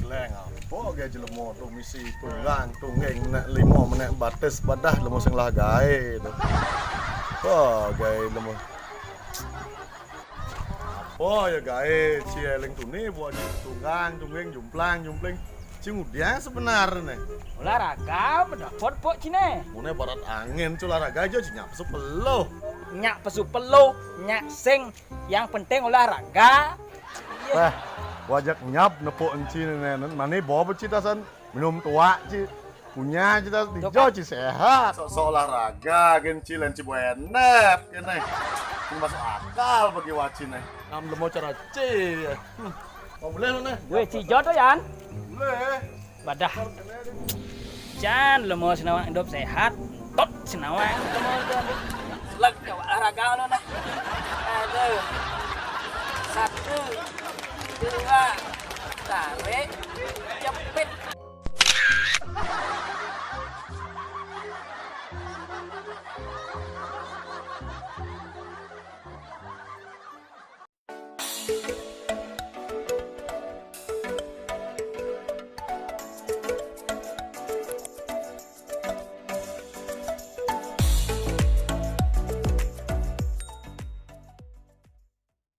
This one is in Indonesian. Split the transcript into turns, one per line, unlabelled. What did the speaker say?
Leng apa ge jelema tu misi tunggang tunggeng nek 5 menit batas badah lemo sing lah gae tu. Oh, gae lemo. Apa ya gae cieleng tu ni buat tunggang tunggeng jumplang. Cingudiang sebenarnya.
Olahraga pendapat pok cine.
Mune barat angin cu olahraga aja nyap sepeluh.
Nyak pesu pelu, nyak sing. Yang penting olahraga.
Wah, wajak nyap nepuk enci nenen. Mane bawa cita san minum tua ci. Punya cita hijau ci sehat. Sok olahraga gen ci len ci buenep kene. Ini masuk akal bagi wacine. Nam lemo cara ci. Mau boleh lu nih.
Gue cijo tuh Yan.
Boleh.
Badah. Jan lemo senawang hidup sehat. Tot senawang lemo leg olahraga lu nah. Aduh. 1, 2, tarik, jepit.